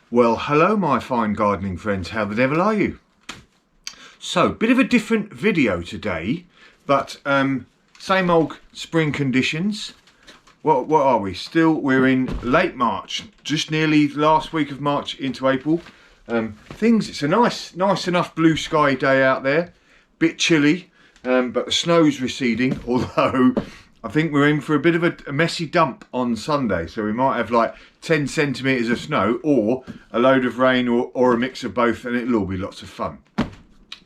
Well, hello my fine gardening friends, how the devil are you? So, bit of a different video today, but same old spring conditions. What are we? We're in late March, just nearly last week of March into April. It's a nice enough blue sky day out there, bit chilly, but the snow's receding, although I think we're in for a bit of a messy dump on Sunday, so we might have like 10 centimetres of snow or a load of rain or a mix of both, and it'll all be lots of fun.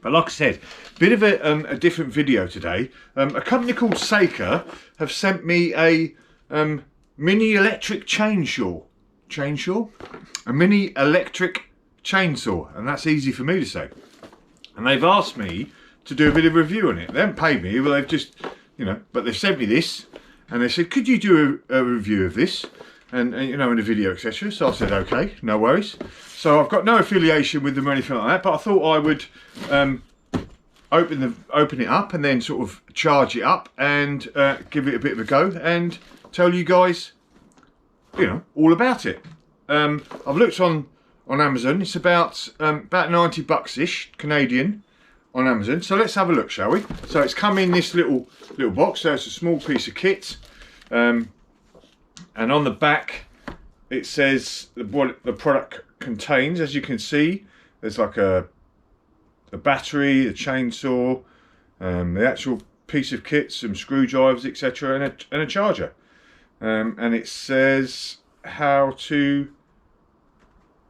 But like I said, bit of a different video today. A company called Saker have sent me a mini electric chainsaw. A mini electric chainsaw, and that's easy for me to say. And they've asked me to do a bit of a review on it. They haven't paid me, but they've just, but they've sent me this, and they said, could you do a review of this, and in a video, etc. So I said, okay, no worries. So I've got no affiliation with them or anything like that, but I thought I would open it up and then sort of charge it up and give it a bit of a go and tell you guys, all about it. I've looked on Amazon. It's about 90 bucks ish Canadian on Amazon. So let's have a look, shall we? So it's come in this little box. So it's a small piece of kit, and on the back it says what the product contains. As you can see, there's like a battery, a chainsaw, the actual piece of kit, some screwdrivers, etc., and a charger. And it says how to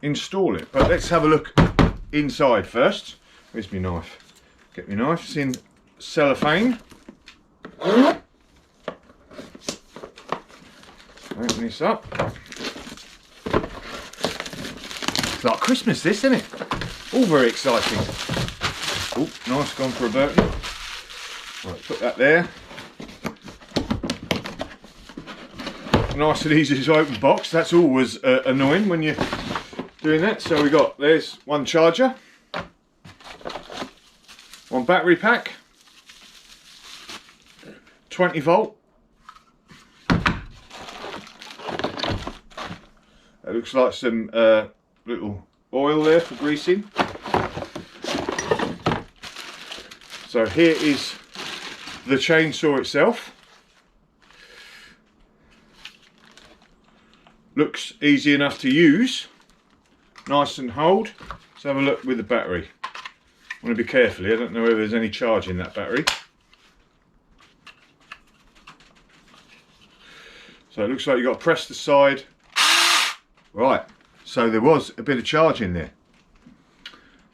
install it. But let's have a look inside first. Where's my knife? Get my knife. It's in cellophane. Open this up. It's like Christmas, this, isn't it? All very exciting. Oh, nice, gone for a Burton. Right, put that there. Nice and easy to open box. That's always annoying when you're doing that. So there's one charger, one battery pack, 20 volt. It looks like some little oil there for greasing. So here is the chainsaw itself. Looks easy enough to use, nice and hold. Let's have a look with the battery. I want to be careful here. I don't know whether there's any charge in that battery. So it looks like you've got to press the side. Right, so there was a bit of charge in there.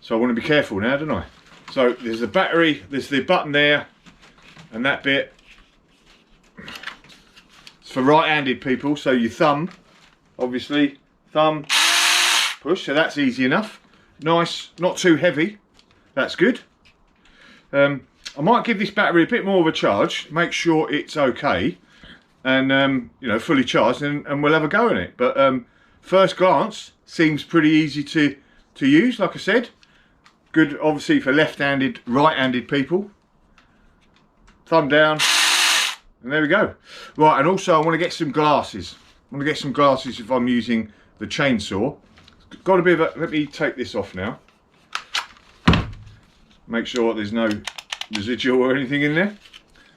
So I want to be careful now, don't I? So there's the battery, there's the button there, and that bit. It's for right-handed people, so your thumb, obviously, thumb, push, so that's easy enough. Nice, not too heavy, that's good. I might give this battery a bit more of a charge, make sure it's okay, and fully charged, and we'll have a go at it. But first glance, seems pretty easy to use, like I said. Good, obviously, for left-handed, right-handed people. Thumb down, and there we go. Right, and also I want to get some glasses. I want to get some glasses if I'm using the chainsaw. Got a bit of let me take this off now. Make sure there's no residual or anything in there.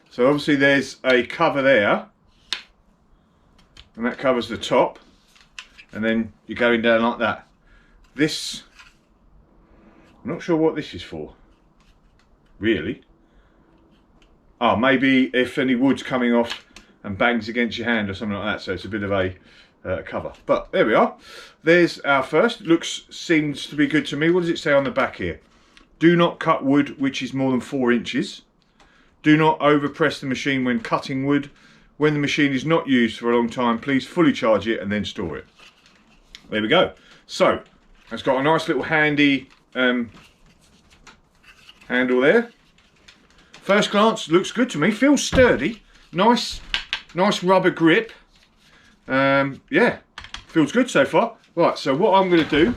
So obviously there's a cover there, and that covers the top, and then you're going down like that. This, I'm not sure what this is for, really. Oh, maybe if any wood's coming off and bangs against your hand or something like that, so it's a bit of a cover. But there we are. There's our first. Seems to be good to me. What does it say on the back here? Do not cut wood which is more than 4 inches. Do not overpress the machine when cutting wood. When the machine is not used for a long time, please fully charge it and then store it. There we go. So it's got a nice little handy handle there. First glance, looks good to me. Feels sturdy. Nice rubber grip. Yeah, feels good so far. Right, so what I'm going to do.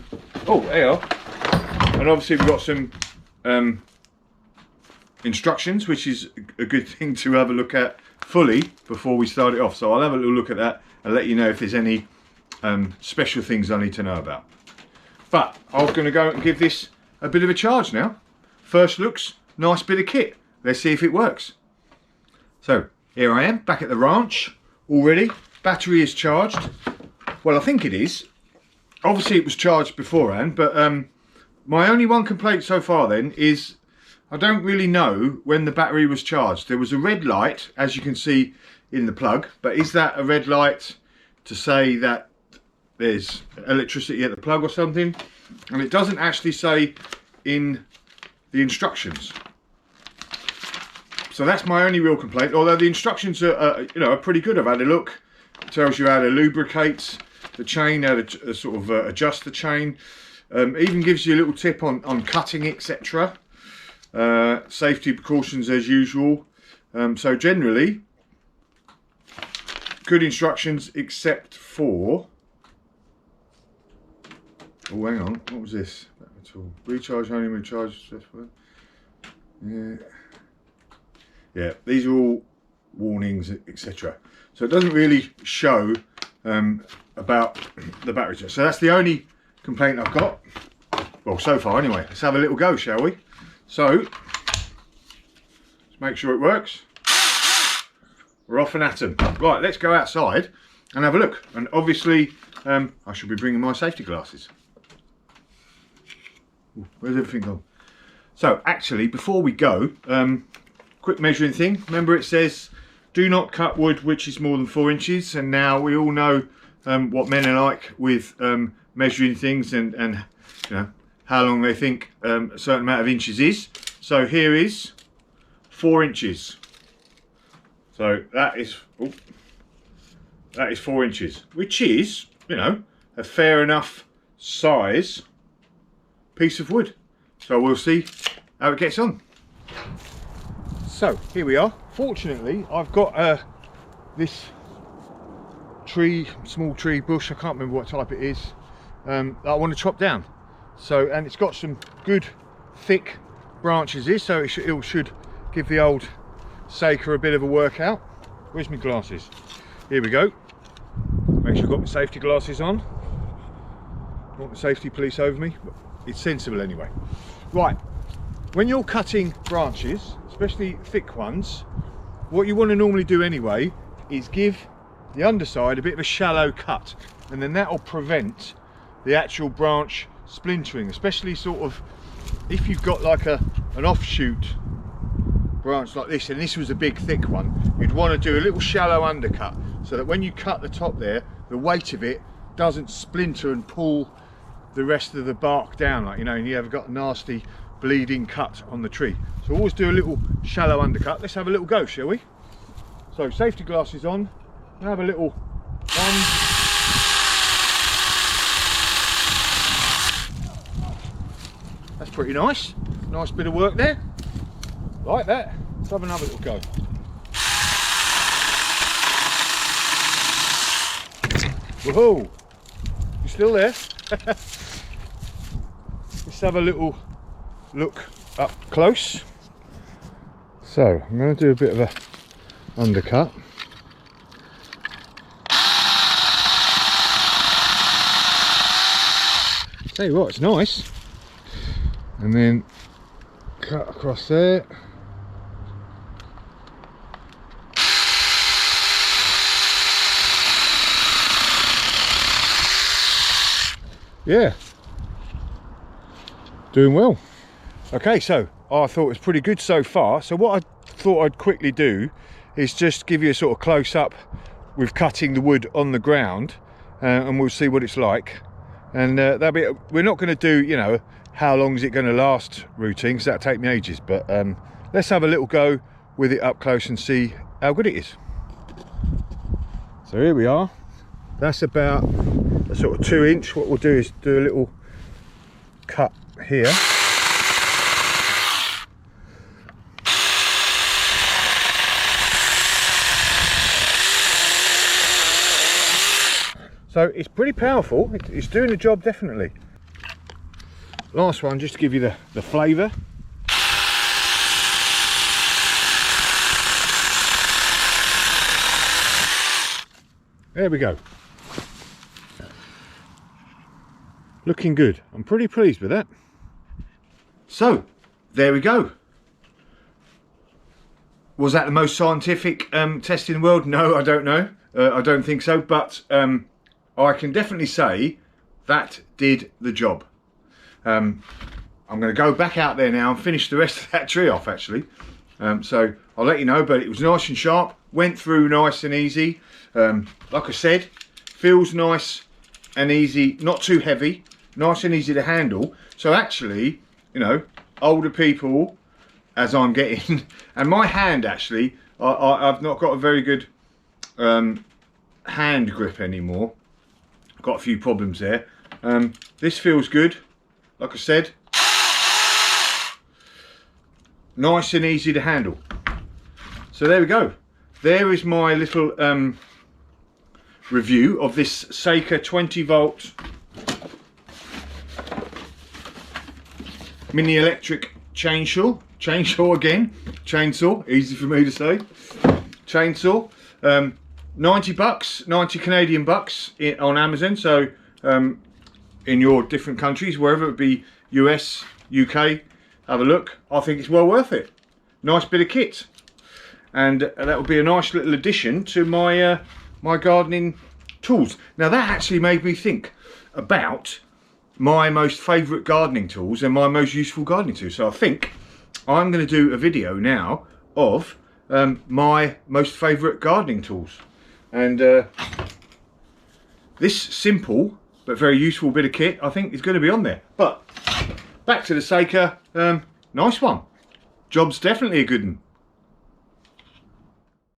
Oh, there you are. And obviously we've got some instructions, which is a good thing to have a look at fully before we start it off. So I'll have a little look at that and let you know if there's any special things I need to know about. But I'm going to go and give this a bit of a charge now. First looks, nice bit of kit. Let's see if it works. So here I am back at the ranch already. Battery is charged. Well, I think it is. Obviously it was charged beforehand, but my only one complaint so far then is I don't really know when the battery was charged. There was a red light, as you can see in the plug, but is that a red light to say that there's electricity at the plug or something? And it doesn't actually say in the instructions. So that's my only real complaint, although the instructions are you know, are pretty good. I've had a look. It tells you how to lubricate the chain, how to sort of adjust the chain. Even gives you a little tip on cutting, etc. Safety precautions as usual. So generally, good instructions except for... Oh, hang on, what was this? Recharge only when charged. Yeah, these are all warnings, etc. So it doesn't really show about the battery charge. So that's the only complaint I've got. Well, so far anyway. Let's have a little go, shall we? So, let's make sure it works. We're off and at 'em. Right, let's go outside and have a look. And obviously, I should be bringing my safety glasses. Ooh, where's everything gone? So, actually, before we go, quick measuring thing. Remember it says, do not cut wood which is more than 4 inches. And now we all know what men are like with measuring things and you know, how long they think a certain amount of inches is. So here is 4 inches. So that is 4 inches, which is, you know, a fair enough size piece of wood. So we'll see how it gets on. So here we are. Fortunately, I've got this tree, small tree bush, I can't remember what type it is, that I want to chop down. So, and it's got some good thick branches here, so it should give the old Saker a bit of a workout. Where's my glasses? Here we go. Make sure I've got my safety glasses on. I want the safety police over me. It's sensible anyway. Right, when you're cutting branches, especially thick ones, what you want to normally do anyway is give the underside a bit of a shallow cut, and then that will prevent the actual branch splintering, especially sort of if you've got like an offshoot branch like this, and this was a big thick one, you'd want to do a little shallow undercut so that when you cut the top there, the weight of it doesn't splinter and pull the rest of the bark down, like, you know, and you have got a nasty bleeding cut on the tree. So always do a little shallow undercut. Let's have a little go, shall we? So safety glasses on, and have a little one. That's pretty nice. Nice bit of work there. Like that. Let's have another little go. Whoa! You still there? Let's have a little look up close. So I'm going to do a bit of a undercut. Tell you what, it's nice. And then cut across there. Yeah, doing well. Okay, so I thought it was pretty good so far. So what I thought I'd quickly do is just give you a sort of close up with cutting the wood on the ground, and we'll see what it's like. And that'll be, we're not going to do, you know, how long is it going to last routine, because that'll take me ages, but let's have a little go with it up close and see how good it is. So here we are. That's about a sort of 2 inch. What we'll do is do a little cut here. So it's pretty powerful. It's doing the job, definitely. Last one, just to give you the flavour. There we go. looking good. I'm pretty pleased with that. So there we go. Was that the most scientific test in the world? No, I don't know. I don't think so, but I can definitely say that did the job. I'm going to go back out there now and finish the rest of that tree off, actually. So I'll let you know, but it was nice and sharp, went through nice and easy. Like I said, feels nice and easy, not too heavy, nice and easy to handle. So actually, you know, older people, as I'm getting, and my hand actually, I've not got a very good hand grip anymore. I've got a few problems there. This feels good, like I said, nice and easy to handle. So there we go. There is my little review of this Saker 20 volt mini electric chainsaw again, chainsaw, easy for me to say, chainsaw. 90 bucks, 90 Canadian bucks on Amazon. So in your different countries, wherever it be, US, UK, have a look. I think it's well worth it. Nice bit of kit, and that will be a nice little addition to my my gardening tools. Now that actually made me think about my most favourite gardening tools and my most useful gardening tools. So I think I'm going to do a video now of my most favourite gardening tools, and this simple but very useful bit of kit I think is going to be on there. But back to the Saker, nice one. Job's definitely a good one.